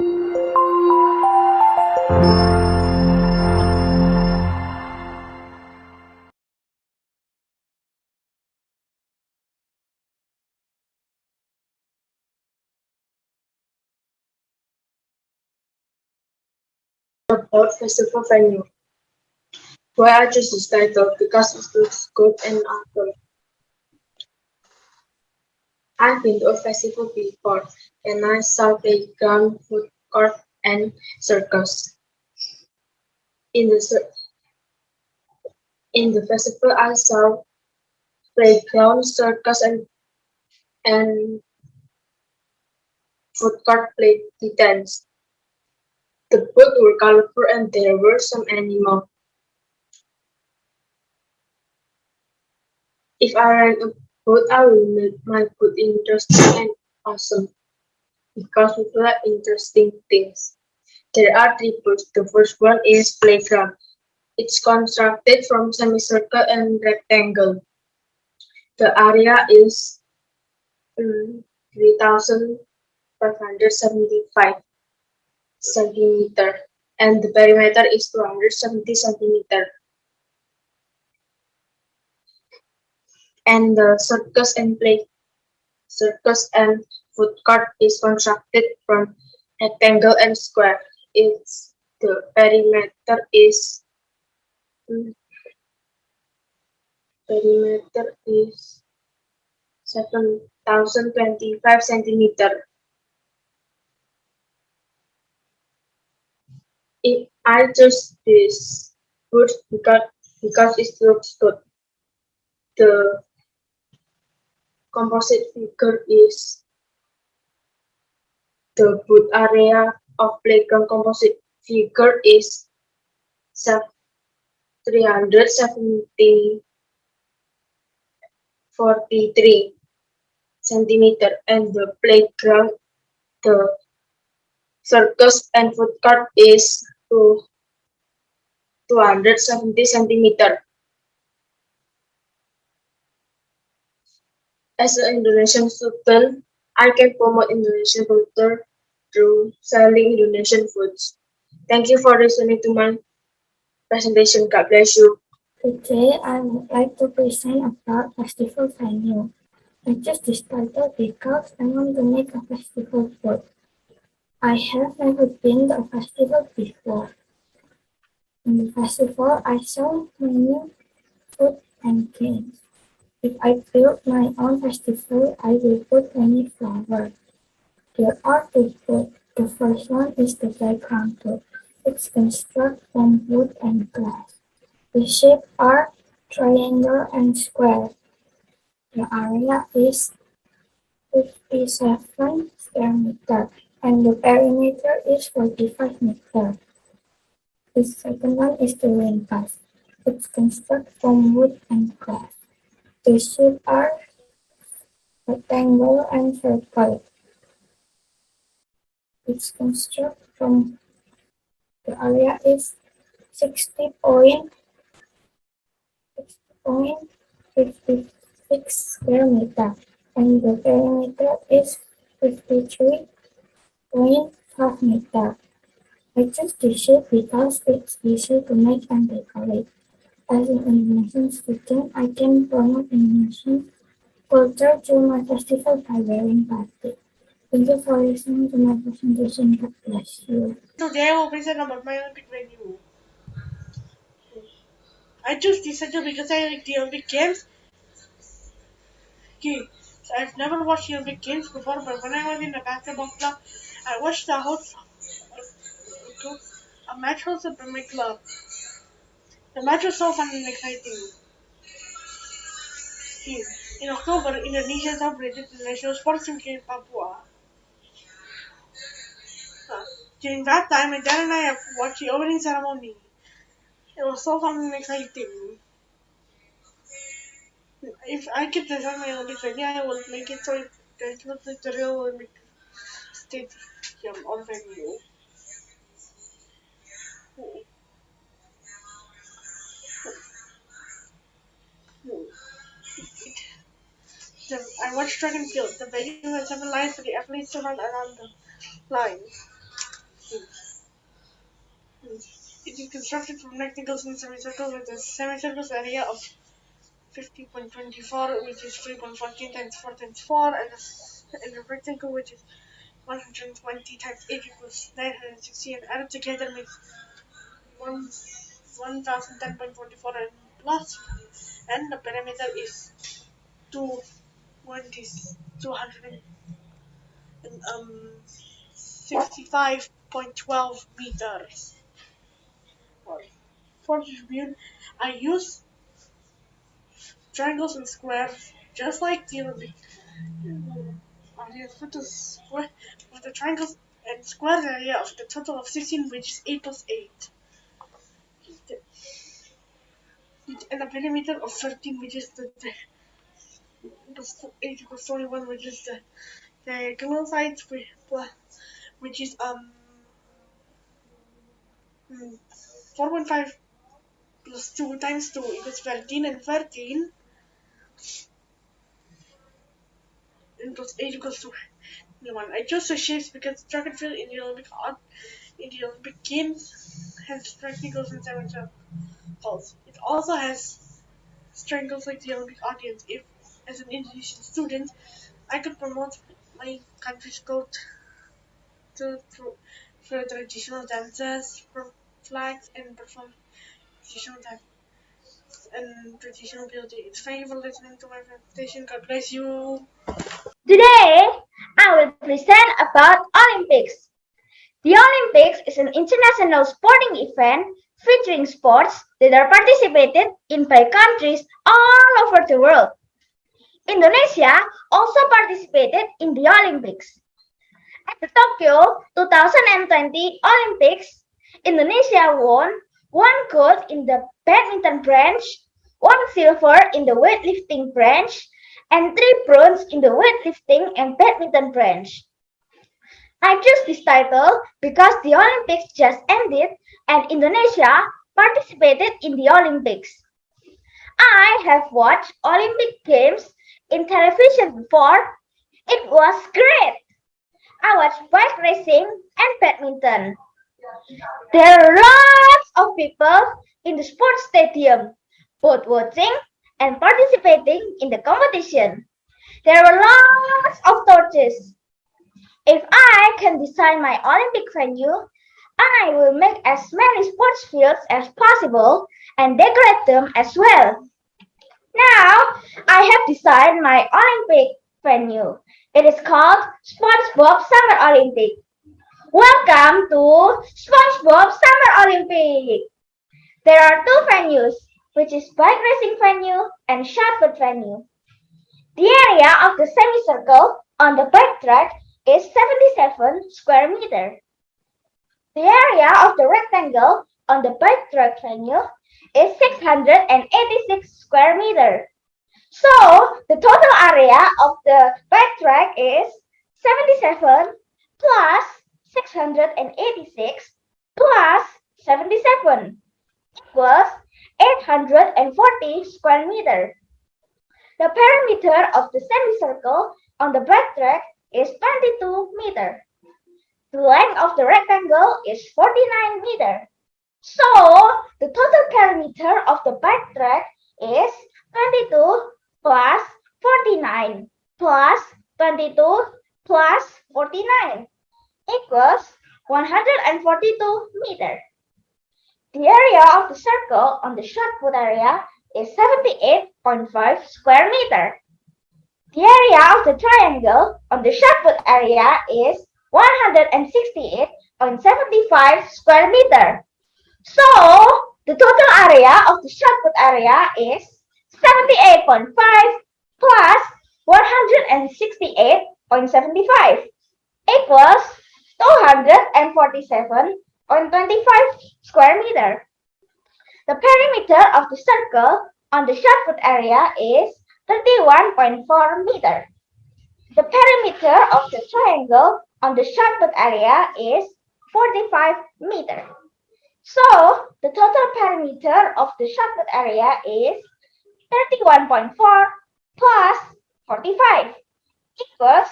About festival venue. Why I choose this title? Because it looks good and outdoor. I've been to a festival before, and I saw playground, food court, and circus. In the in the festival, I saw playground, circus, and food court played the dance. The booths were colorful, and there were some animals. If I ran a booth, I would make my booth interesting and awesome because we like interesting things. There are three booths. The first one is playground. It's constructed from semicircle and rectangle. The area is 3,575 centimeter and the perimeter is 270 centimeter. And the circus and food court is constructed from rectangle and square. Its the perimeter is 7,025 centimeter. If I choose this wood because it looks good. The composite figure is the wood area of playground composite figure is 343 centimeter and the playground, the circus and food court is 270 centimeter. As an Indonesian student, I can promote Indonesian culture through selling Indonesian foods. Thank you for listening to my presentation. God bless you. Today, I would like to present about festival venue. I chose this title because I want to make a festival food. I have never been to a festival before. In the festival, I saw many food and games. If I build my own festival, I will put many flowers. There are two booths. The first one is the playground booth. It's constructed from wood and glass. The shapes are triangle and square. The area is 57 square meters and the perimeter is 45 meters. The second one is the rain pass. It's constructed from wood and glass. The shapes are rectangle and circle. It's constructed from the area is 60.56 square meters and the perimeter is 53.5 meters. I chose this shape because it's easy to make and decorate. As an Indonesian student, I can promote Indonesian culture through my festival by wearing batik. Thank you for listening to my presentation. God bless you. Today I will present about my Olympic venue. I chose this center because I like the Olympic Games. Okay, so I've never watched the Olympic Games before, but when I was in a basketball club, I watched a match hosted by my club. The match was so fun and exciting. Okay, in October, Indonesia celebrated the National Sports Week in Papua. During that time, my dad and I have watched the opening ceremony. It was so fun and exciting. If I could design my Olympic venue, I would make it so it looks like the real Olympic stadium or venue. I watched track and field. The venue had 7 lines for the athletes to run around the line. is constructed from rectangles and semicircles with a semicircle's area of 50.24, which is 3.14 times 4 times 4, and a rectangle which is 120 times 8 equals 960, and added together makes 1010.44 and plus, and the perimeter is 265.12 meters. For distribution, I use triangles and squares just like the Olympic. With the triangles and squares area of the total of 16, which is 8 plus 8. And a perimeter of 13, which is the 8 equals 21, which is the diagonal sides, which is 4.5 plus 2 times 2 equals 13, and 13 and plus 8 equals 21. I chose the shapes because track and field in the Olympic Games has triangles and semicircles. It also has triangles like the Olympic audience. If, as an Indonesian student, I could promote my country's code for traditional dances, for flags, and perform traditional dance and traditional beauty. Thank you for listening to my presentation. God bless you. Today, I will present about Olympics. The Olympics is an international sporting event featuring sports that are participated in by countries all over the world. Indonesia also participated in the Olympics. At the Tokyo 2020 Olympics, Indonesia won 1 gold in the badminton branch, 1 silver in the weightlifting branch, and 3 bronze in the weightlifting and badminton branch. I chose this title because the Olympics just ended and Indonesia participated in the Olympics. I have watched Olympic Games in television before. It was great. I watched bike racing and badminton. There are lots of people in the sports stadium, both watching and participating in the competition. There were lots of torches. If I can design my Olympic venue, I will make as many sports fields as possible and decorate them as well. Now, I have designed my Olympic venue. It is called SpongeBob Summer Olympic. Welcome to SpongeBob Summer Olympic. There are 2 venues, which is bike racing venue and shot put venue. The area of the semicircle on the bike track is 77 square meters. The area of the rectangle on the bike track venue is 686 square meters. So, the total area of the bike track is 77 plus 686 plus 77 equals 840 square meters. The perimeter of the semicircle on the bike track is 22 meters. The length of the rectangle is 49 meters. So, the total perimeter of the bike track is 22 plus 49 plus 22 plus 49 equals 142 meters. The area of the circle on the shot put area is 78.5 square meters. The area of the triangle on the shot put area is 168.75 square meters. So, the total area of the shot put area is 78.5 plus 168.75 equals 247.25 square meters. The perimeter of the circle on the shot put area is 31.4 meters. The perimeter of the triangle on the shot put area is 45 meters. So, the total perimeter of the shot put area is 31.4 plus 45 equals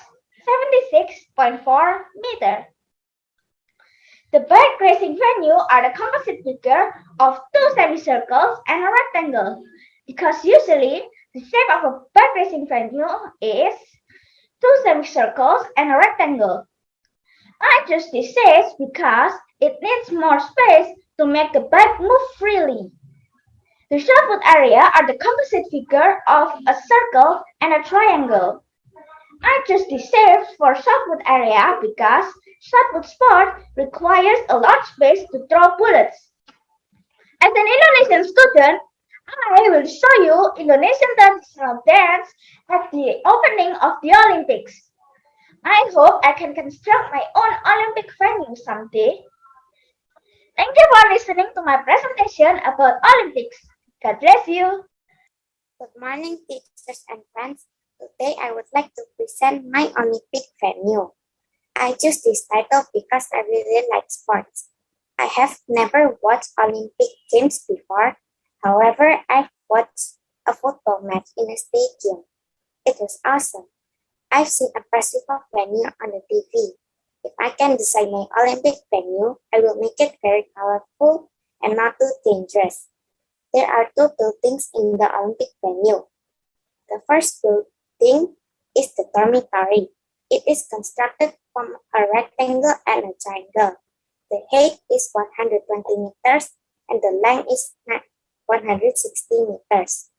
76.4 meters. The bike racing venue are the composite figure of two semicircles and a rectangle, because usually the shape of a bike racing venue is two semicircles and a rectangle. I choose this shape because it needs more space to make the bike move freely. The shotput area are the composite figure of a circle and a triangle. I choose this shape for shotput area because shotput sport requires a large space to throw bullets. As an Indonesian student, I will show you Indonesian traditional dance at the opening of the Olympics. I hope I can construct my own Olympic venue someday. Thank you for listening to my presentation about Olympics. God bless you. Good morning, teachers and friends. Today I would like to present my Olympic venue. I choose this title because I really like sports. I have never watched Olympic Games before. However, I've watched a football match in a stadium. It was awesome. I've seen a festival venue on the TV. If I can design my Olympic venue, I will make it very colorful and not too dangerous. There are two buildings in the Olympic venue. The first building is the dormitory. It is constructed from a rectangle and a triangle. The height is 120 meters and the length is 160 meters.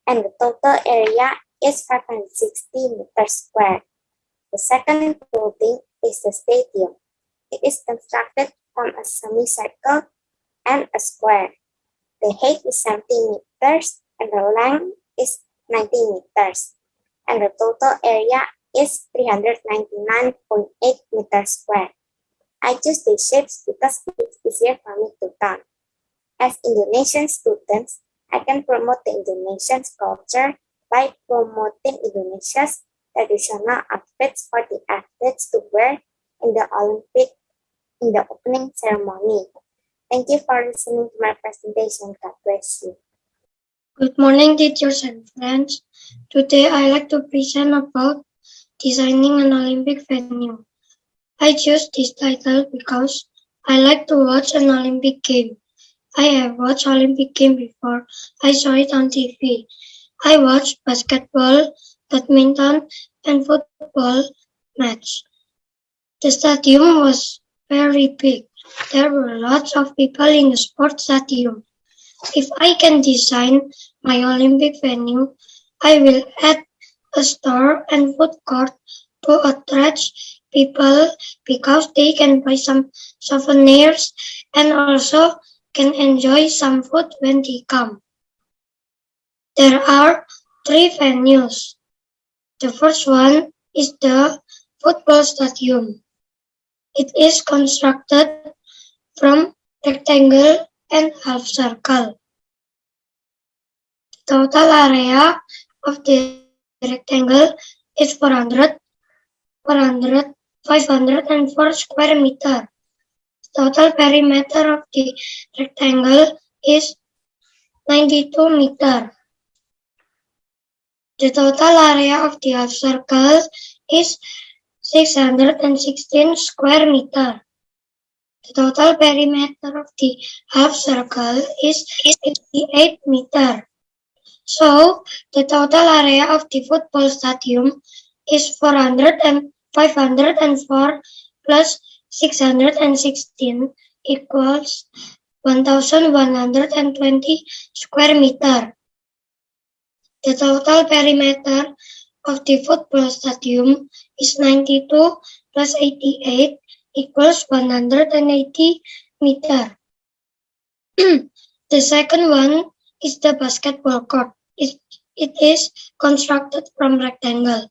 And the total area is 560 meters square. The second building is the stadium. It is constructed from a semicircle and a square. The height is 70 meters and the length is 90 meters. And the total area is 399.8 meters square. I choose these shapes because it's easier for me to count. As Indonesian students, I can promote the Indonesian culture by promoting Indonesia's traditional outfits for the athletes to wear in the opening ceremony. Thank you for listening to my presentation. God bless you. Good morning, teachers and friends. Today I like to present about designing an Olympic venue. I chose this title because I like to watch an Olympic game. I have watched Olympic game before. I saw it on TV. I watched basketball, badminton, and football match. The stadium was very big. There were lots of people in the sports stadium. If I can design my Olympic venue, I will add a store and food court to attract people because they can buy some souvenirs and also can enjoy some food when they come. There are three venues. The first one is the football stadium. It is constructed from rectangle and half circle. The total area of the rectangle is 504 square meter. The total perimeter of the rectangle is 92 meter. The total area of the half circle is 616 square meter. The total perimeter of the half circle is 58 meter. So, the total area of the football stadium is 504 plus 616 equals 1,120 square meter. The total perimeter of the football stadium is 92 plus 88 equals 180 meter. The second one is the basketball court. It is constructed from rectangle.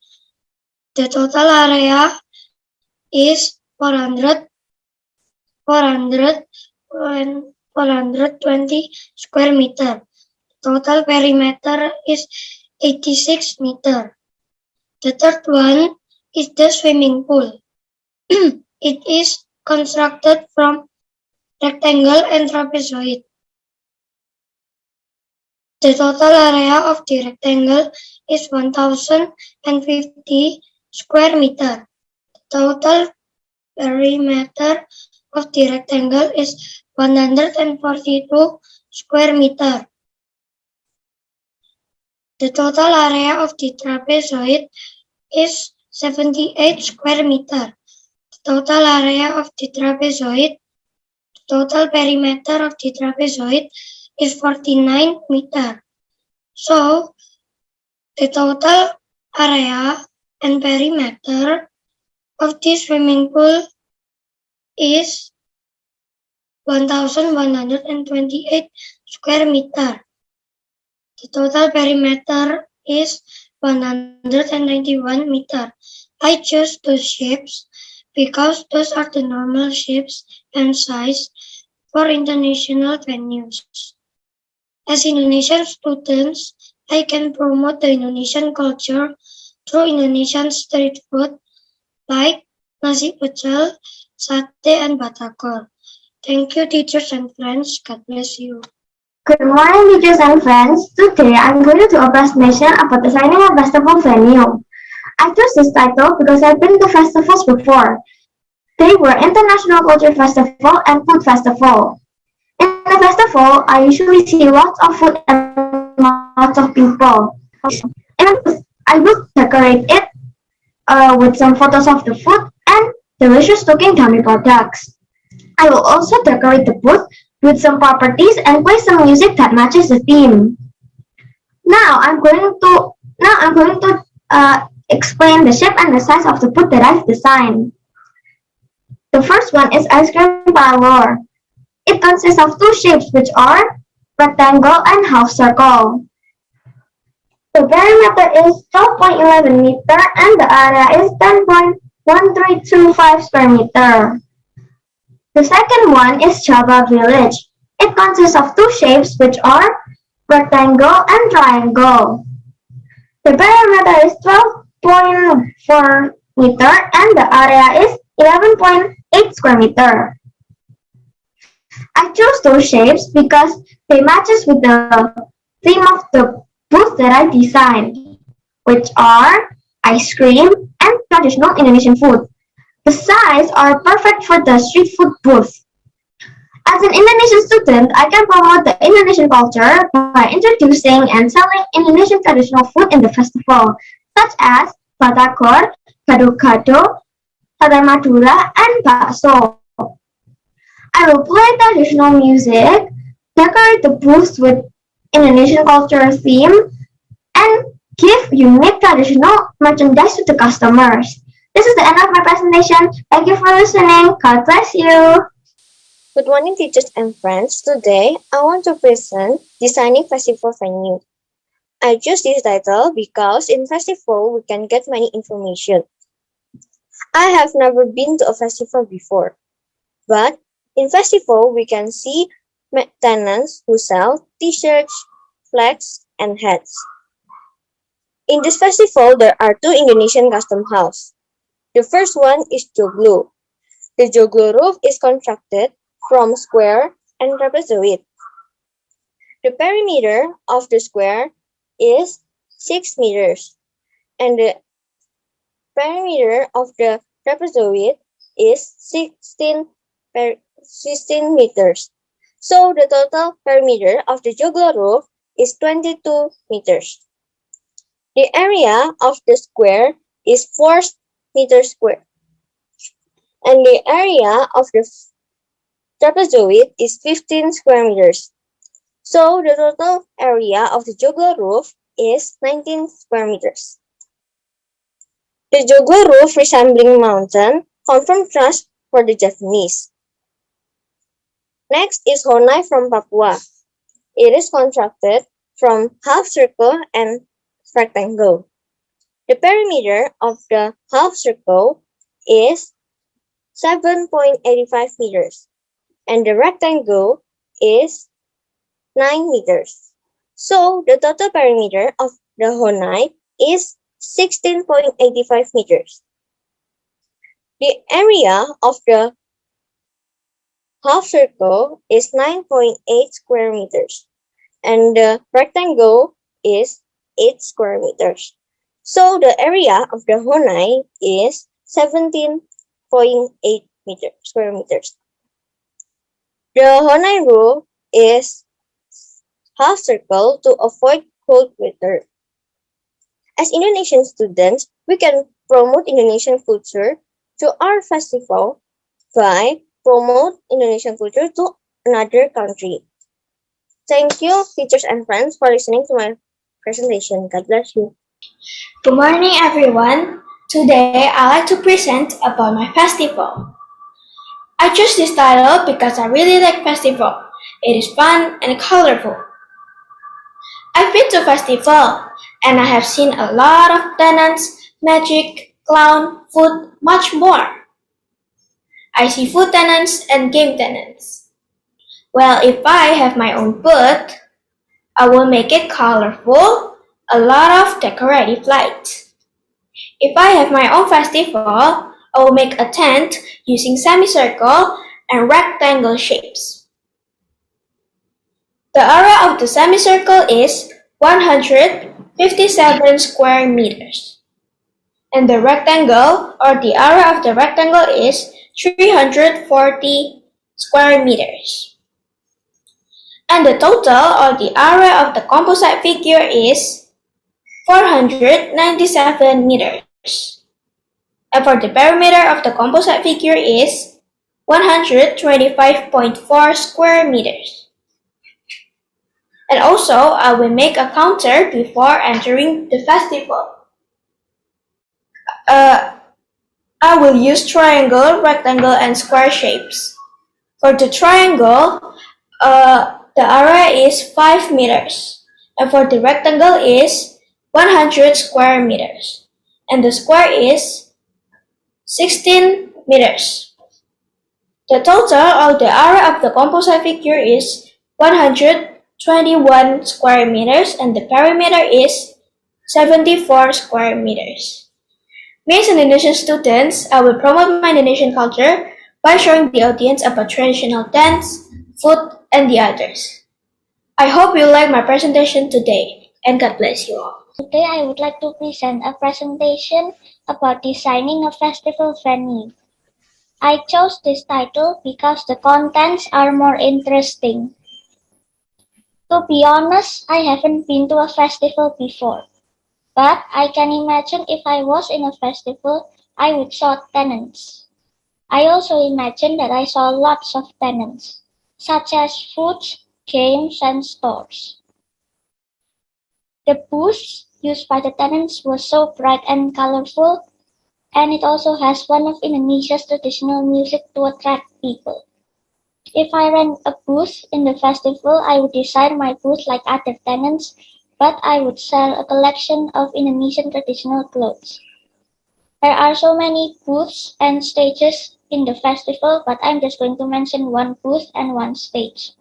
The total area is 420 square meter. Total perimeter is 86 meter. The third one is the swimming pool. It is constructed from rectangle and trapezoid. The total area of the rectangle is 1,050 square meter. The total perimeter of the rectangle is 142 square meter. The total area of the trapezoid is 78 square meter. The total area of the trapezoid, the total perimeter of the trapezoid is 49 meter. So, the total area and perimeter of the swimming pool is 1,128 square meter. The total perimeter is 191 meter. I chose those shapes because those are the normal shapes and size for international venues. As Indonesian students, I can promote the Indonesian culture through Indonesian street food like nasi pecel, sate, and batagor. Thank you, teachers and friends. God bless you. Good morning, teachers and friends. Today I'm going to do a presentation about designing a festival venue. I chose this title because I've been to festivals before. They were International Culture Festival and Food Festival. In the festival, I usually see lots of food and lots of people. In a booth, I will decorate it with some photos of the food and delicious-looking dummy products. I will also decorate the booth with some properties and play some music that matches the theme. Now I'm going to explain the shape and the size of the booth that I've designed. The first one is ice cream parlor. It consists of two shapes which are rectangle and half circle. The perimeter is 12.11 meter and the area is 10.1325 square meter. The second one is Java Village. It consists of two shapes which are rectangle and triangle. The perimeter is 12.4 meter and the area is 11.8 square meter. I chose those shapes because they matches with the theme of the booth that I designed, which are ice cream and traditional Indonesian food. The size are perfect for the street food booth. As an Indonesian student, I can promote the Indonesian culture by introducing and selling Indonesian traditional food in the festival, such as batagor, gado-gado, sate Madura, and bakso. I will play traditional music, decorate the booths with Indonesian culture theme, and give unique traditional merchandise to the customers. This is the end of my presentation. Thank you for listening. God bless you. Good morning, teachers and friends. Today, I want to present Designing Festival Venue. I choose this title because in festival, we can get many information. I have never been to a festival before, but in festival, we can see tenants who sell t-shirts, flags, and hats. In this festival, there are two Indonesian custom house. The first one is joglo. The joglo roof is constructed from square and trapezoid. The perimeter of the square is 6 meters, and the perimeter of the trapezoid is 16 meters. So the total perimeter of the joglo roof is 22 meters. The area of the square is 4 meters square, and the area of the trapezoid is 15 square meters. So the total area of the joglo roof is 19 square meters. The joglo roof resembling mountain confirmed trust for the Japanese. Next is honai from Papua. It is constructed from half circle and rectangle. The perimeter of the half circle is 7.85 meters, and the rectangle is 9 meters. So the total perimeter of the honai is 16.85 meters. The area of the half circle is 9.8 square meters, and the rectangle is 8 square meters. So the area of the honai is 17.8 square meters. The Honai rule is half circle to avoid cold weather. As Indonesian students, we can promote Indonesian culture to our festival by promote Indonesian culture to another country. Thank you, teachers and friends, for listening to my presentation. God bless you. Good morning, everyone. Today, I like to present about my festival. I chose this title because I really like festival. It is fun and colorful. I've been to festival and I have seen a lot of tenants, magic, clown, food, much more. I see food tenants and game tenants. Well, if I have my own booth, I will make it colorful, a lot of decorative lights. If I have my own festival, I will make a tent using semicircle and rectangle shapes. The area of the semicircle is 157 square meters. And the rectangle or the area of the rectangle is 340 square meters. And the total or the area of the composite figure is 497 meters. And for the perimeter of the composite figure is 125.4 square meters. And also, I will make a counter before entering the festival. I will use triangle, rectangle, and square shapes. For the triangle, the area is 5 meters. And for the rectangle is 100 square meters. And the square is 16 meters. The total of the area of the composite figure is 121 square meters and the perimeter is 74 square meters. Me as Indonesian students, I will promote my Indonesian culture by showing the audience about traditional dance, food, and the others. I hope you like my presentation today, and God bless you all. Today I would like to present a presentation about designing a festival venue. I chose this title because the contents are more interesting. To be honest, I haven't been to a festival before, but I can imagine if I was in a festival, I would saw tenants. I also imagine that I saw lots of tenants, such as foods, games, and stores. The booths used by the tenants were so bright and colorful, and it also has one of Indonesia's traditional music to attract people. If I ran a booth in the festival, I would design my booth like other tenants, but I would sell a collection of Indonesian traditional clothes. There are so many booths and stages in the festival, but I'm just going to mention one booth and one stage.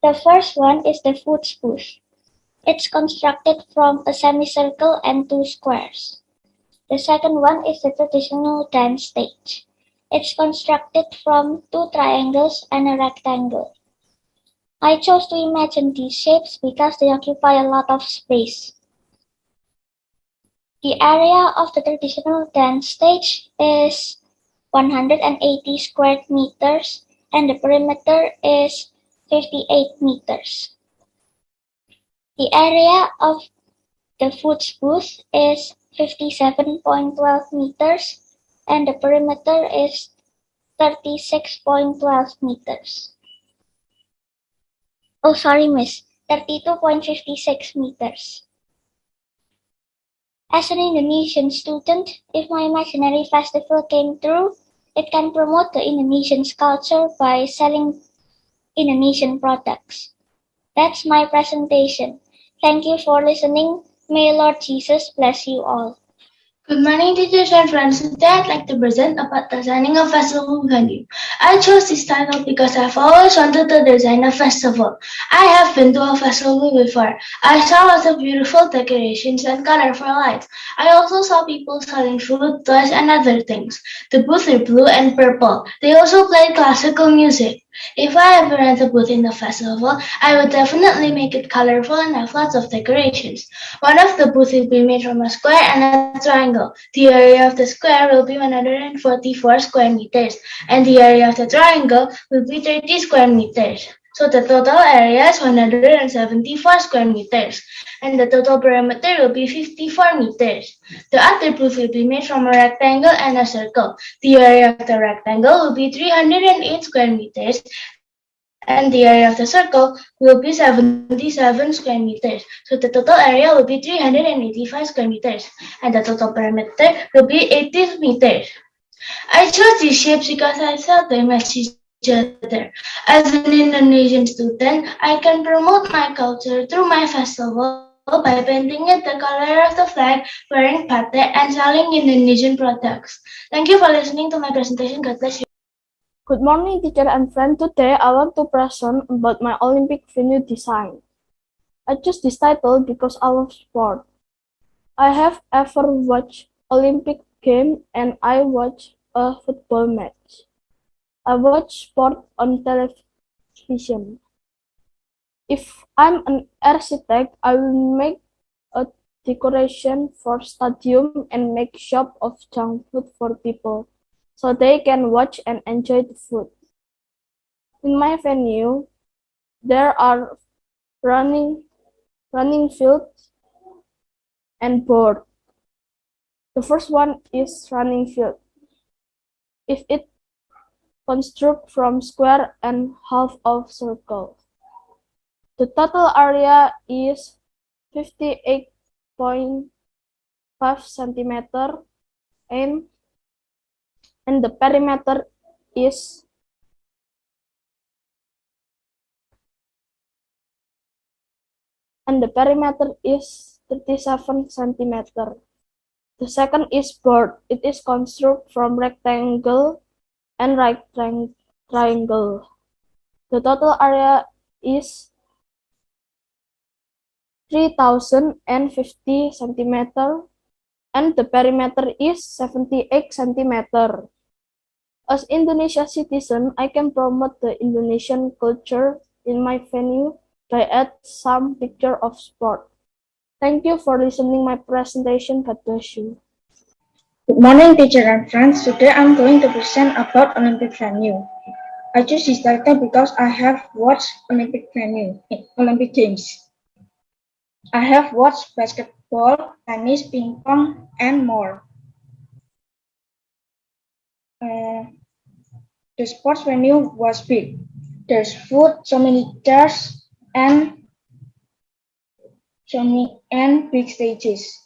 The first one is the foods booth. It's constructed from a semicircle and 2 squares. The second one is the traditional dance stage. It's constructed from 2 triangles and a rectangle. I chose to imagine these shapes because they occupy a lot of space. The area of the traditional dance stage is 180 square meters and the perimeter is 58 meters. The area of the foods booth is 57.12 meters and the perimeter is 36.12 meters. Oh, sorry, miss. 32.56 meters. As an Indonesian student, if my imaginary festival came true, it can promote the Indonesian culture by selling Indonesian products. That's my presentation. Thank you for listening. May Lord Jesus bless you all. Good morning, teachers and friends. Today I'd like to present about designing a festival venue. I chose this title because I've always wanted to design a festival. I have been to a festival before. I saw lots of beautiful decorations and colorful lights. I also saw people selling food, toys, and other things. The booths were blue and purple. They also played classical music. If I ever rent a booth in the festival, I would definitely make it colorful and have lots of decorations. One of the booths will be made from a square and a triangle. The area of the square will be 144 square meters, and the area of the triangle will be 30 square meters. So the total area is 174 square meters, and the total perimeter will be 54 meters. The other booth will be made from a rectangle and a circle. The area of the rectangle will be 308 square meters, and the area of the circle will be 77 square meters. So the total area will be 385 square meters, and the total perimeter will be 80 meters. I chose these shapes because I saw them as each other. As an Indonesian student, I can promote my culture through my festival by painting it the color of the flag, wearing batik, and selling Indonesian products. Thank you for listening to my presentation. God bless you. Good morning, teacher and friend. Today, I want to present about my Olympic venue design. I chose this title because I love sport. I have ever watched Olympic game and I watched a football match. I watch sport on television. If I'm an architect, I will make a decoration for stadium and make shop of junk food for people, so they can watch and enjoy the food. In my venue, there are running fields and board. The first one is running field. If it construct from square and half of circle. The total area is 58.5 centimeter and the perimeter is 37 centimeter. The second is board. It is constructed from rectangle and right triangle. The total area is 3050 centimeter and the perimeter is 78 centimeter. As Indonesia citizen, I can promote the Indonesian culture in my venue by add some picture of sport. Thank you for listening my presentation. God bless you. Good morning, teacher and friends. Today I'm going to present about Olympic venue. I choose this title because I have watched Olympic Games. I have watched basketball, tennis, ping pong, and more. The sports venue was big. There's food, so many chairs, and big stages.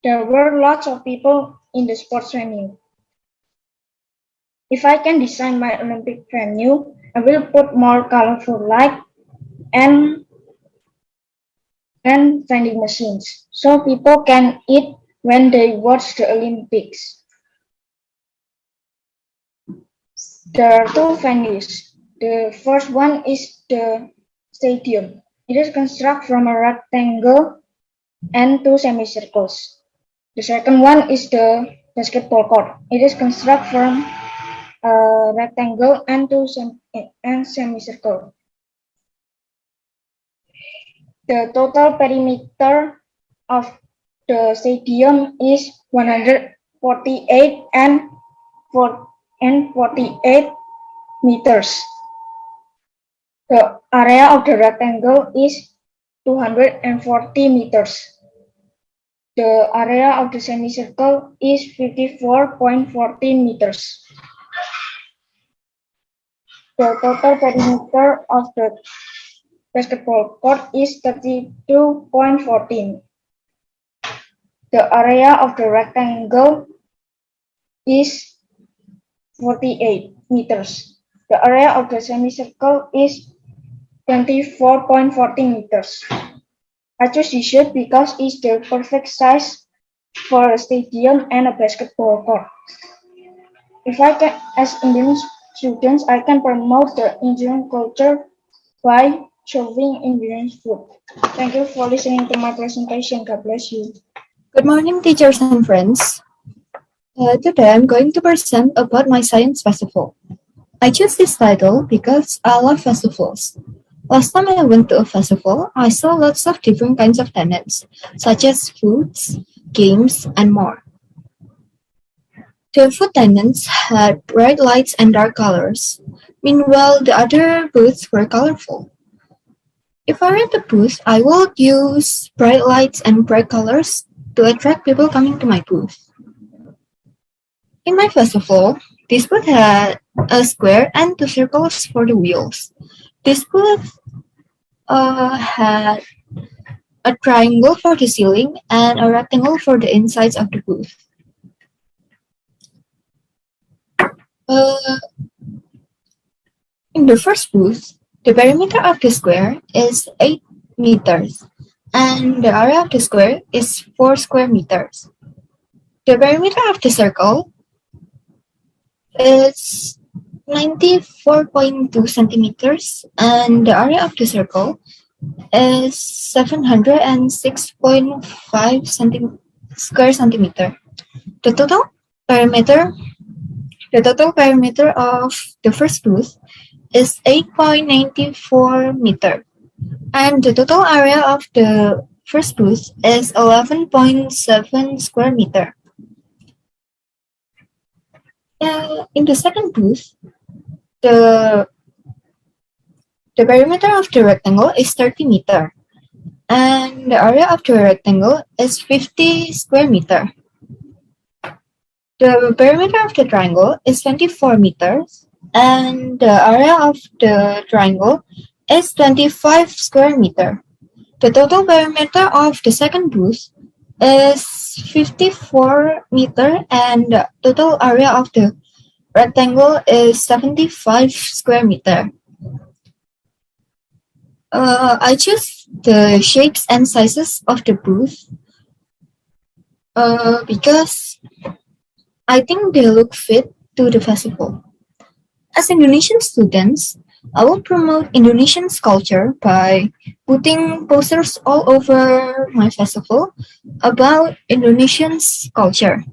There were lots of people in the sports venue. If I can design my Olympic venue, I will put more colorful light and vending machines, so people can eat when they watch the Olympics. There are two venues. The first one is the stadium. It is constructed from a rectangle and two semicircles. The second one is the basketball court. It is constructed from a rectangle and two semicircle. The total perimeter of the stadium is 148 and 48 meters. The area of the rectangle is 240 meters. The area of the semicircle is 54.14 meters. The total perimeter of the basketball court is 32.14. The area of the rectangle is 48 meters. The area of the semicircle is 24.14 meters. I chose this shape because it's the perfect size for a stadium and a basketball court. If I can, as Indian students, I can promote the Indian culture by showing Indian food. Thank you for listening to my presentation. God bless you. Good morning, teachers and friends. Today I'm going to present about my science festival. I chose this title because I love festivals. Last time I went to a festival, I saw lots of different kinds of tenants, such as foods, games, and more. The food tenants had bright lights and dark colors. Meanwhile, the other booths were colorful. If I rent a booth, I would use bright lights and bright colors to attract people coming to my booth. In my festival, this booth had a square and two circles for the wheels. This booth had a triangle for the ceiling and a rectangle for the insides of the booth. Uh, in the first booth, the perimeter of the square is 8 meters, and the area of the square is 4 square meters. The perimeter of the circle is 94.2 centimeters, and the area of the circle is 706.5 square centimeter. The total perimeter of the first booth is 8.94 meter, and the total area of the first booth is 11.7 square meter. In the second booth, the perimeter of the rectangle is 30 meter, and the area of the rectangle is 50 square meter. The perimeter of the triangle is 24 meters, and the area of the triangle is 25 square meter. The total perimeter of the second booth is 54 meter, and the total area of the rectangle is 75 square meter. I choose the shapes and sizes of the booth because I think they look fit to the festival. As Indonesian students, I will promote Indonesian culture by putting posters all over my festival about Indonesian culture.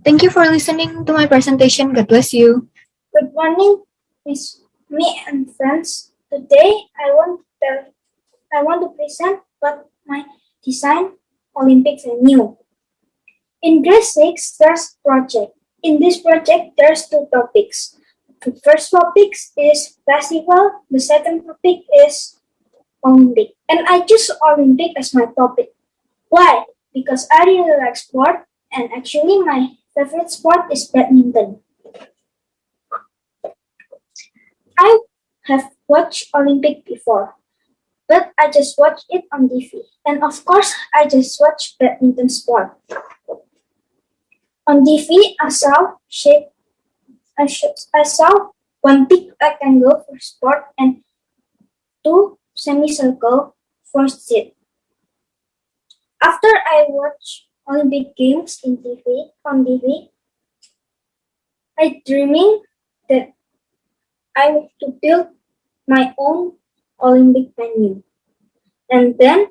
Thank you for listening to my presentation. God bless you. Good morning, Miss me and friends. Today I want to present about my design Olympic venue. In grade 6, there's project. In this project, there's two topics. The first topic is festival. The second topic is Olympic. And I choose Olympic as my topic. Why? Because I really like sport, and actually my favorite sport is badminton. I have watched Olympic before, but I just watched it on TV. And of course, I just watched badminton sport. On TV, I saw one big rectangle for sport and two semicircle for seat. After I watched Olympic Games on TV, I dreaming that I want to build my own Olympic venue. And then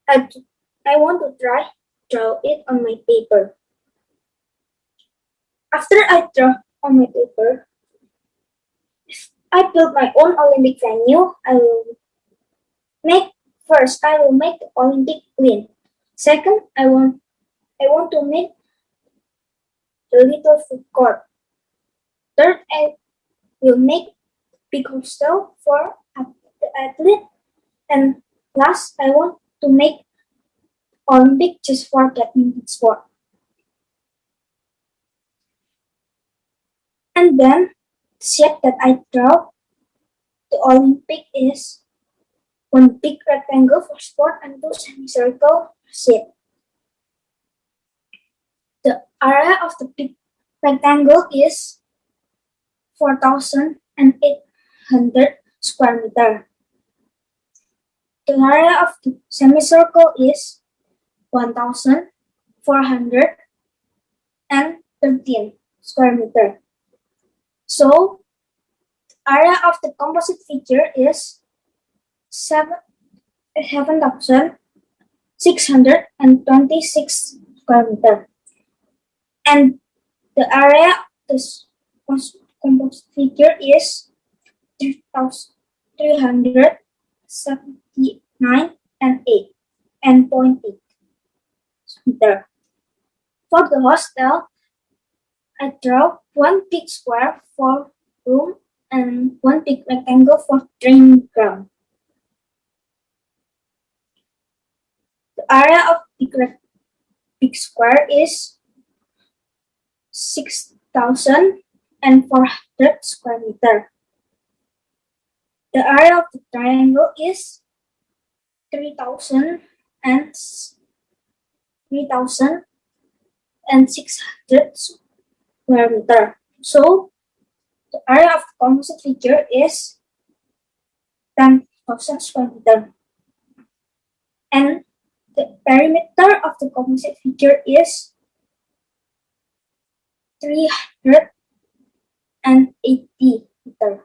I want to draw it on my paper. After I draw on my paper, I build my own Olympic venue. I will make the Olympic clean. Second, I want to make the little food court. Third, I will make big hostel for the athlete. And last, I want to make Olympic just for badminton sport. And then, the shape that I draw, the Olympic is one big rectangle for sport and two semicircle shape. The area of the big rectangle is 4,800 square meter. The area of the semicircle is 1,413 square meter. So, the area of the composite feature is 7,626 square meter. And the area of the composite figure is 379 and 8 and 0.8 meter. For the hostel, I draw one big square for room and one big rectangle for training ground. The area of big square is 6,400 square meter. The area of the triangle is 3,600 square meter. So the area of the composite figure is 10,000 square meter. And the perimeter of the composite figure is 380 meter.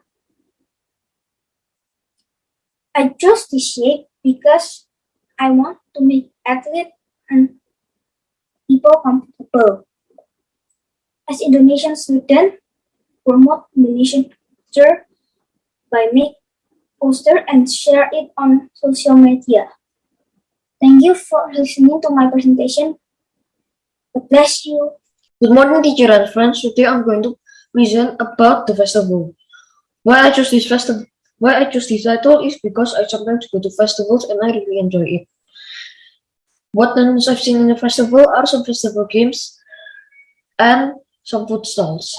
I chose this shape because I want to make athletes and people comfortable. As Indonesian student, promote Indonesian culture by make poster and share it on social media. Thank you for listening to my presentation. God bless you. Good morning, teacher and friends. Today I'm going to present about the festival. Why I chose this title is because I sometimes go to festivals and I really enjoy it. What things I've seen in the festival are some festival games and some food stalls.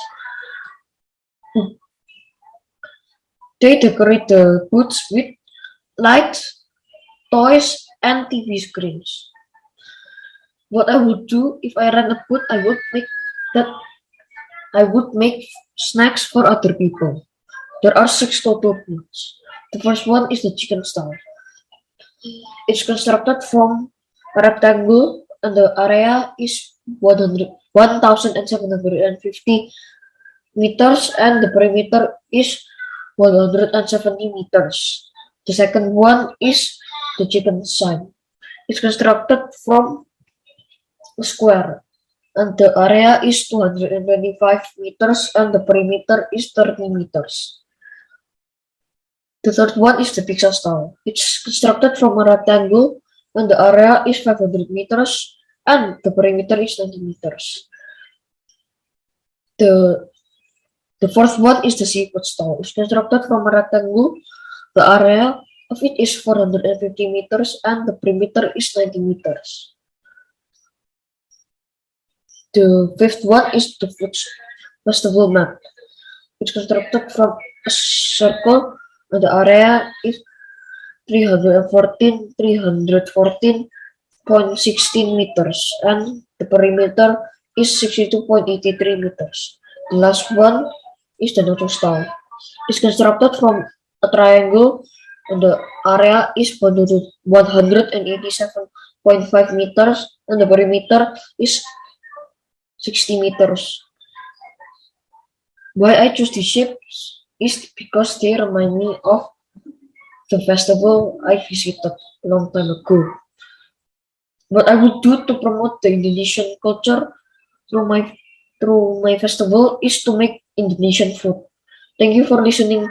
They decorate the booths with lights, toys, and TV screens. What I would do if I ran a booth, I would make snacks for other people. There are 6 total booths. The first one is the chicken stall. It's constructed from a rectangle and the area is 1,750 meters and the perimeter is 170 meters. The second one is the chicken sign. It's constructed from a square and the area is 225 meters and the perimeter is 30 meters. The third one is the pizza stall. It's constructed from a rectangle and the area is 500 meters and the perimeter is 90 meters. The fourth one is the seafood stall. It's constructed from a rectangle. The area of it is 450 meters and the perimeter is 90 meters. The fifth one is the food festival map. It's constructed from a circle and the area is 314.16 meters and the perimeter is 62.83 meters. The last one is the nacho stall. It's constructed from a triangle and the area is 187.5 meters and the perimeter is 60 meters. Why I choose these shapes is because they remind me of the festival I visited a long time ago. What I would do to promote the Indonesian culture through my festival is to make Indonesian food. Thank you for listening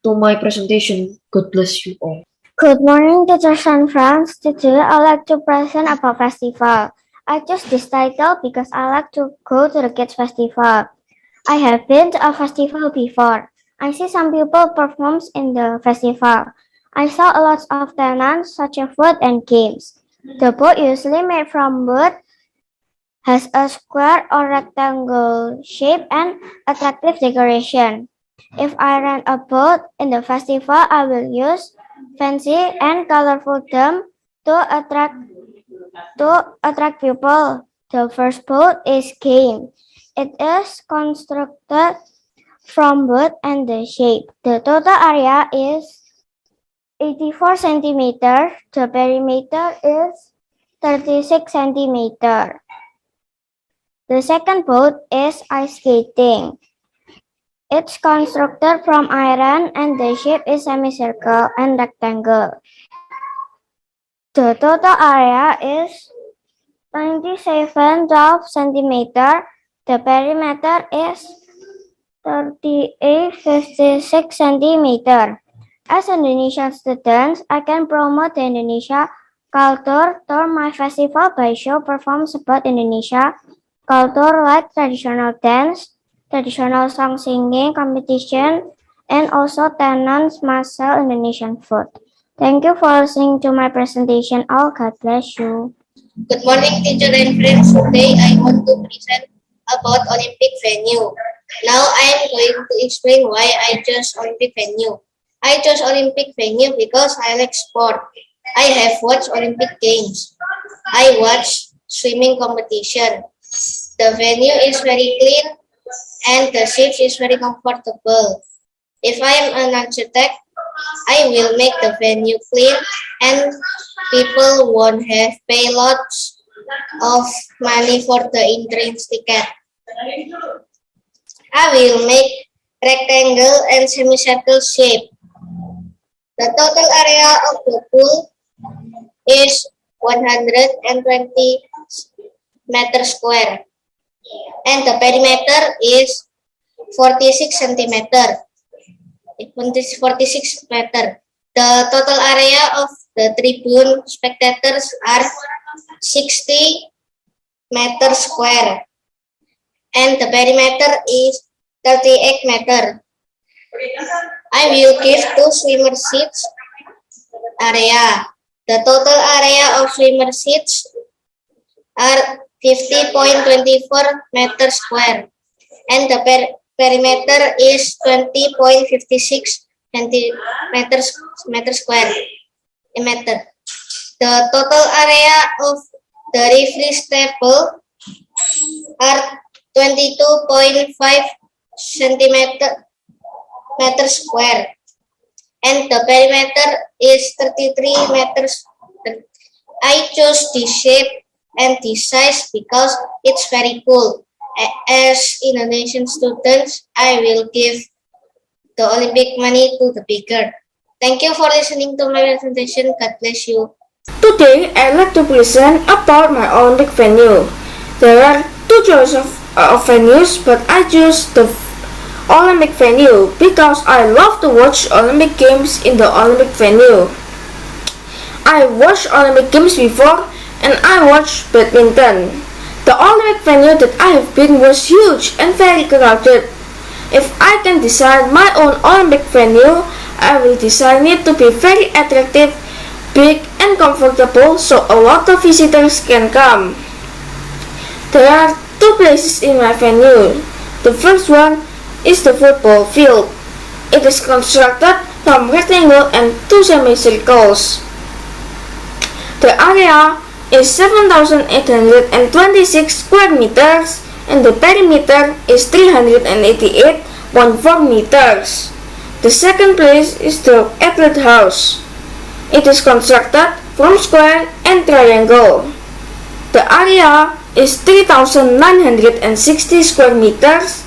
to my presentation. God bless you all. Good morning, teachers and friends. Today I like to present about festival. I chose this title because I like to go to the kids festival. I have been to a festival before. I see some people perform in the festival. I saw a lot of tenants such as food and games. The booth usually made from wood has a square or rectangle shape and attractive decoration. If I rent a boat in the festival, I will use fancy and colorful them to attract people. The first boat is game. It is constructed from wood and the shape. The total area is 84 centimeters. The perimeter is 36 centimeters. The second boat is ice skating. It's constructed from iron and the shape is semicircle and rectangle. The total area is 97.12 centimeters. The perimeter is 38.56 centimeter. As Indonesian students, I can promote the Indonesia culture through my festival by show performs about Indonesia culture like traditional dance, traditional song singing competition, and also tenants must sell Indonesian food. Thank you for listening to my presentation. All God bless you. Good morning, teacher and friends. Today I want to present about Olympic venue. Now I am going to explain why I chose Olympic venue. I chose Olympic venue because I like sport. I have watched Olympic Games. I watched swimming competition. The venue is very clean and the seats is very comfortable. If I am an architect, I will make the venue clean and people won't have pay lots of money for the entrance ticket. I will make rectangle and semicircle shape. The total area of the pool is 120 meter square and the perimeter is 46 centimeter. 46 meter. The total area of the tribune spectators are 60 meter square and the perimeter is 38 meter. I will give two swimmer seats area. The total area of swimmer seats are 50.24 meter square and the perimeter is 20.56 meter square. The total area of the referee's table are 22.5 centimeter square and the perimeter is 33 meters. I chose this shape and this size because it's very cool. As Indonesian students, I will give the Olympic money to the bigger. Thank you for listening to my presentation. God bless you. Today, I'd like to present about my Olympic venue. There are two choices of venues, but I choose the Olympic venue because I love to watch Olympic Games in the Olympic venue. I watched Olympic Games before and I watched badminton. The Olympic venue that I have been was huge and very crowded. If I can design my own Olympic venue, I will design it to be very attractive, big and comfortable so a lot of visitors can come. There are two places in my venue. The first one is the football field. It is constructed from rectangle and two semicircles. The area is 7,826 square meters and the perimeter is 388.4 meters. The second place is the athlete house. It is constructed from square and triangle. The area is 3,960 square meters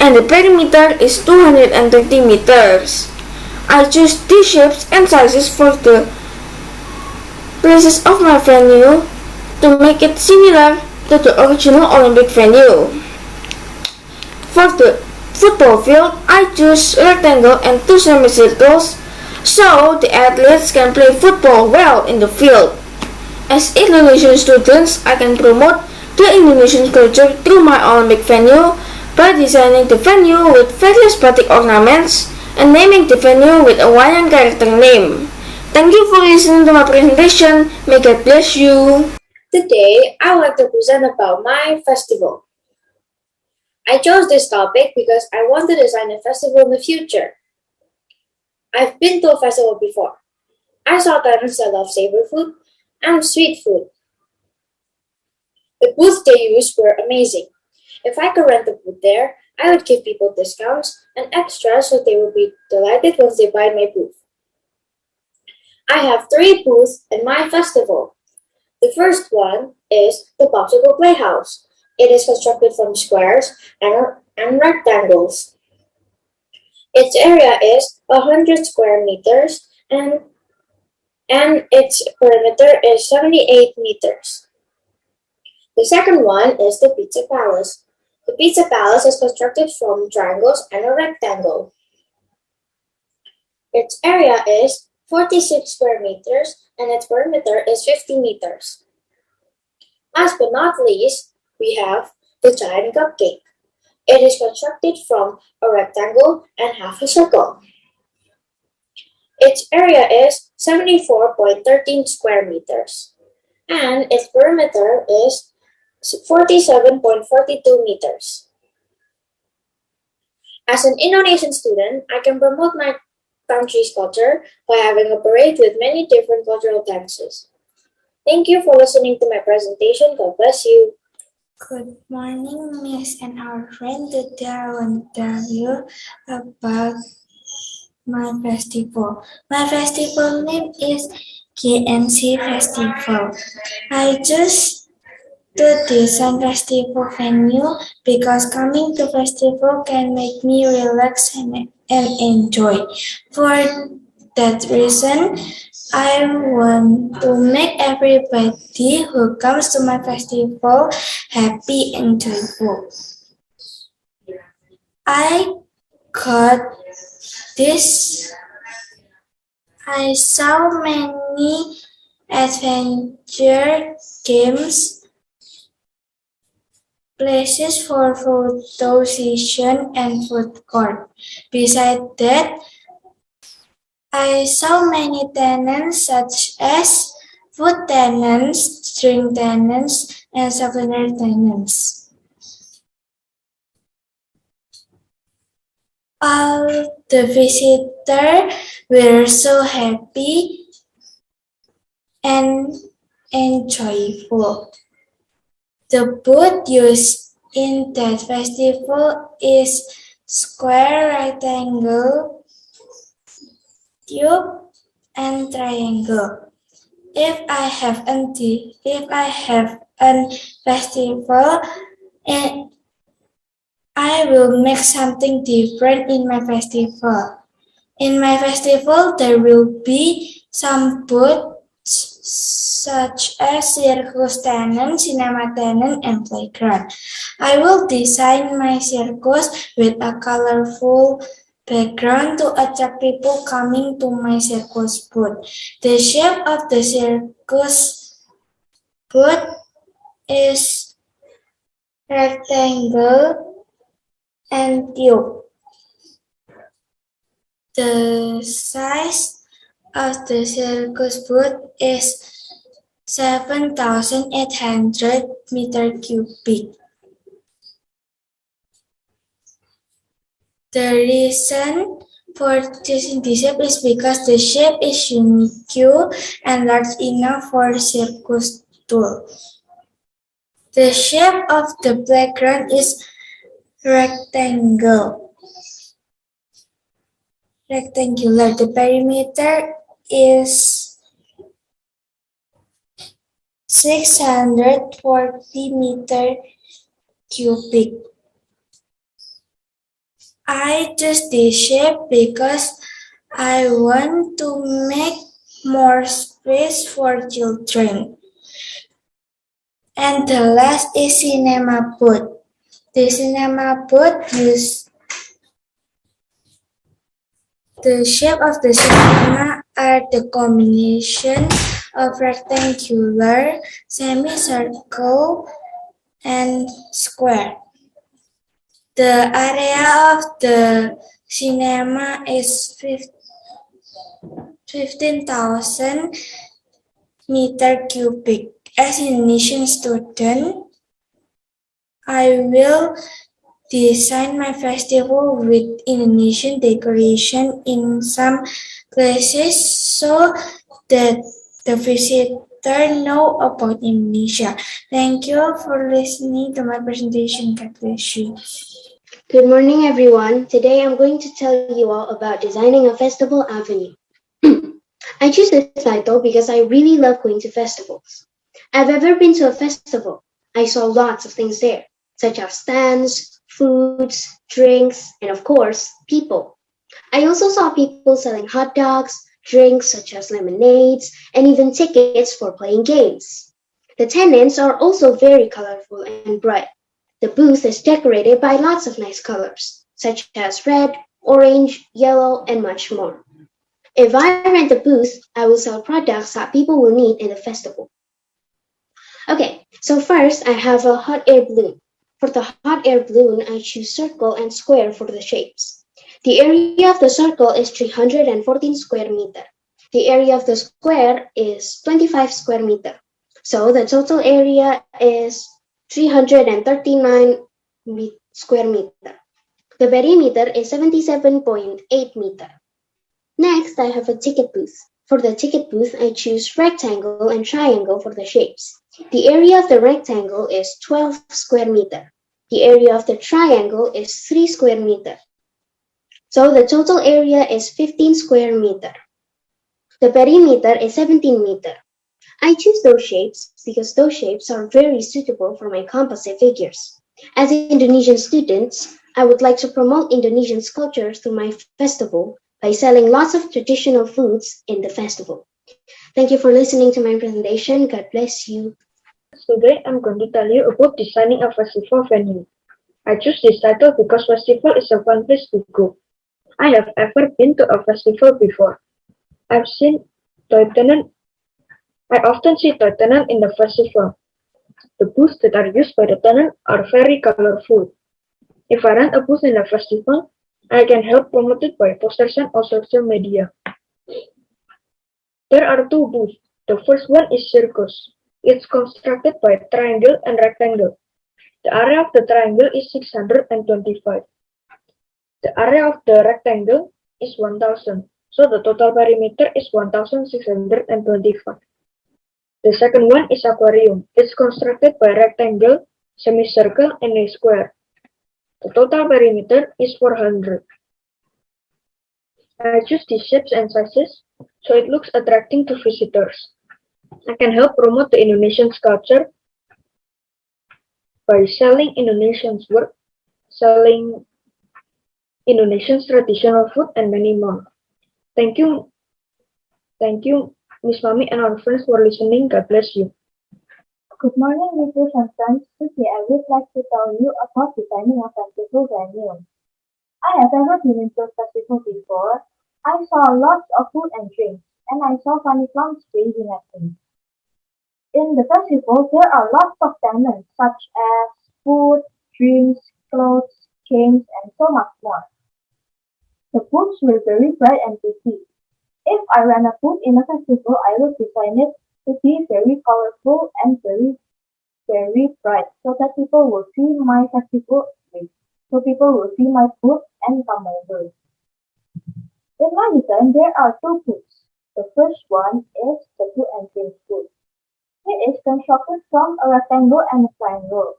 and the perimeter is 230 meters. I choose these shapes and sizes for the places of my venue to make it similar to the original Olympic venue. For the football field, I choose rectangle and two semicircles so the athletes can play football well in the field. As Indonesian students, I can promote the Indonesian culture through my Olympic venue by designing the venue with various batik ornaments and naming the venue with a Hawaiian character name. Thank you for listening to my presentation. May God bless you. Today, I want to present about my festival. I chose this topic because I want to design a festival in the future. I've been to a festival before. I saw tenants that love savory food and sweet food. The booths they used were amazing. If I could rent a booth there, I would give people discounts and extras so they would be delighted once they buy my booth. I have 3 booths in my festival. The first one is the Popsicle Playhouse. It is constructed from squares and rectangles. Its area is 100 square meters and its perimeter is 78 meters. The second one is the Pizza Palace. The pizza palace is constructed from triangles and a rectangle. Its area is 46 square meters and its perimeter is 50 meters. Last but not least, we have the giant cupcake. It is constructed from a rectangle and half a circle. Its area is 74.13 square meters and its perimeter is 47.42 meters. As an Indonesian student, I can promote my country's culture by having a parade with many different cultural dances. Thank you for listening to my presentation. God bless you. Good morning, Miss and our friend. Today I want to tell you about my festival. My festival name is KNC Festival. I just to design festival venue because coming to festival can make me relax and enjoy. For that reason, I want to make everybody who comes to my festival happy and joyful. I got this. I saw many adventure games, places for photo session and food court. Besides that, I saw many tenants such as food tenants, drink tenants, and souvenir tenants. All the visitors were so happy and joyful. The booth used in that festival is square, rectangle, tube, and triangle. If I have a festival, and I will make something different in my festival. In my festival, there will be some booths such as circus tenant, cinema tenant, and playground. I will design my circus with a colorful background to attract people coming to my circus booth. The shape of the circus booth is rectangle and tube. The size of the circus booth is 7,800 meter cubic. The reason for choosing this shape is because the shape is unique and large enough for circus tour. The shape of the playground is rectangular. The perimeter is 640 meter cubic. I choose this shape because I want to make more space for children. And the last is cinema booth. The cinema booth uses the shape of the cinema are the combination of rectangular, semicircle, and square. The area of the cinema is 15,000 meter cubic. As an Indonesian student, I will design my festival with Indonesian decoration in some places so that the visitor know about Indonesia. Thank you for listening to my presentation. God bless you. Good morning, everyone. Today I'm going to tell you all about designing a festival avenue. I choose this title because I really love going to festivals. I've ever been to a festival. I saw lots of things there, such as stands, foods, drinks, and of course, people. I also saw people selling hot dogs, drinks such as lemonades, and even tickets for playing games. The tenants are also very colorful and bright. The booth is decorated by lots of nice colors, such as red, orange, yellow, and much more. If I rent the booth, I will sell products that people will need in the festival. Okay, so first I have a hot air balloon. For the hot air balloon, I choose circle and square for the shapes. The area of the circle is 314 square meter. The area of the square is 25 square meter. So the total area is 339 square meter. The perimeter is 77.8 meter. Next, I have a ticket booth. For the ticket booth, I choose rectangle and triangle for the shapes. The area of the rectangle is 12 square meter. The area of the triangle is 3 square meter. So the total area is 15 square meter. The perimeter is 17 meter. I choose those shapes because those shapes are very suitable for my composite figures. As Indonesian students, I would like to promote Indonesian culture through my festival by selling lots of traditional foods in the festival. Thank you for listening to my presentation. God bless you. Today I'm going to tell you about designing a festival venue. I choose this title because festival is a fun place to go. I have ever been to a festival before. I often see toy tenant in the festival. The booths that are used by the tenant are very colorful. If I rent a booth in a festival, I can help promote it by posters and on social media. There are two booths. The first one is circus. It's constructed by triangle and rectangle. The area of the triangle is 625. The area of the rectangle is 1000. So the total perimeter is 1625. The second one is aquarium. It's constructed by rectangle, semicircle, and a square. The total perimeter is 400. I choose these shapes and sizes so it looks attracting to visitors. I can help promote the Indonesian culture by selling Indonesian's work, selling Indonesian's traditional food, and many more. Thank you, Miss Mami and our friends for listening. God bless you. Good morning, teachers and friends. Today I would like to tell you about designing a festival venue. I have ever been into a festival before. I saw lots of food and drinks, and I saw funny clowns waving at me. In the festival, there are lots of tenants such as food, drinks, clothes, games, and so much more. The booths were very bright and pretty. If I ran a booth in a festival, I would design it to be very colorful and very bright so that people will see my festival, so people will see my booth and come over. In my design, there are two booths. The first one is the food and drinks booth. It is constructed from a rectangle and a triangle.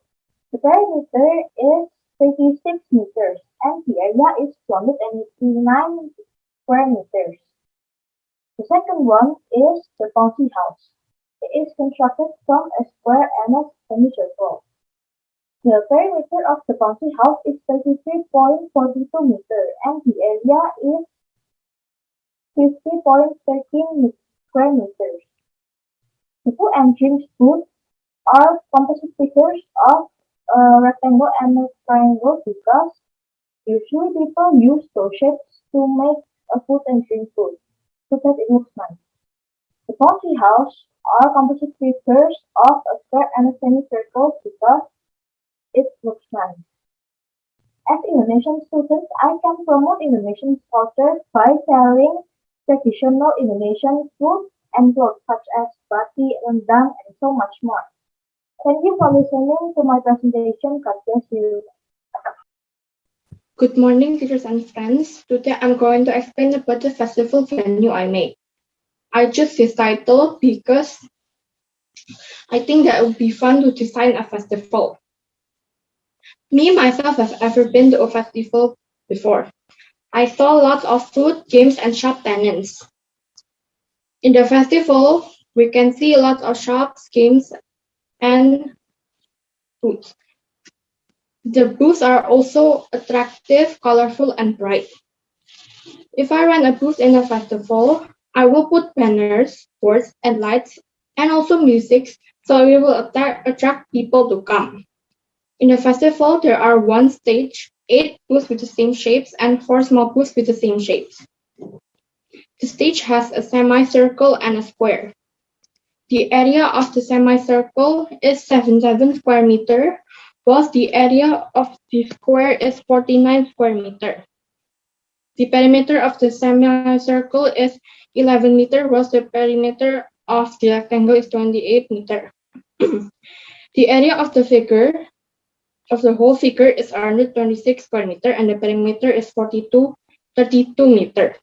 The perimeter is 36 meters and the area is 289 square meters. The second one is the bouncy house. It is constructed from a square and a semicircle. The perimeter of the bouncy house is 33.42 meters and the area is 50.13 square meters. The food and drinks booths are composite figures of a rectangle and a triangle because usually people use those shapes to make a food and drink booth so that it looks nice. The bouncy house are composite figures of a square and a semicircle because it looks nice. As Indonesian students, I can promote Indonesian culture by selling traditional Indonesian food and clothes such as batik, rendang, and so much more. Thank you for listening to my presentation. God bless you. Good morning, teachers and friends. Today I'm going to explain about the festival venue I made. I chose this title because I think that it would be fun to design a festival. Me, myself, have ever been to a festival before. I saw lots of food, games, and shop tenants. In the festival, we can see lots of shops, games, and food. The booths are also attractive, colorful, and bright. If I run a booth in a festival, I will put banners, boards, and lights, and also music, so it will attract people to come. In the festival, there are 1 stage, 8 booths with the same shapes, and 4 small booths with the same shapes. The stage has a semicircle and a square. The area of the semicircle is 77 square meter, whilst the area of the square is 49 square meter. The perimeter of the semicircle is 11 meter, whilst the perimeter of the rectangle is 28 meter. The area of the whole figure is 126 square meter, and the perimeter is 32 meter.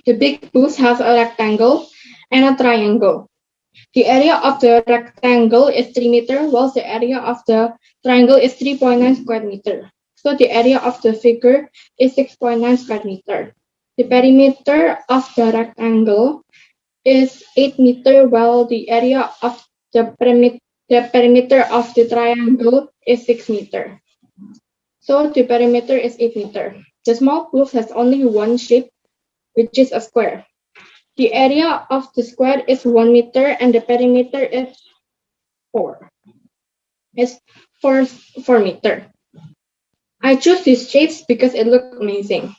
The big booth has a rectangle and a triangle. The area of the rectangle is 3 meter, whilst the area of the triangle is 3.9 square meter. So the area of the figure is 6.9 square meter. The perimeter of the rectangle is 8 meter, while the area of the perimeter of the triangle is 6 meter. So the perimeter is 8 meter. The small booth has only 1 shape, which is a square. The area of the square is 1 meter, and the perimeter is 4 meter. I choose these shapes because it looks amazing.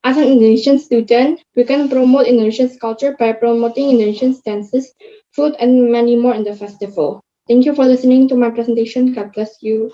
As an Indonesian student, we can promote Indonesian culture by promoting Indonesian dances, food, and many more in the festival. Thank you for listening to my presentation. God bless you.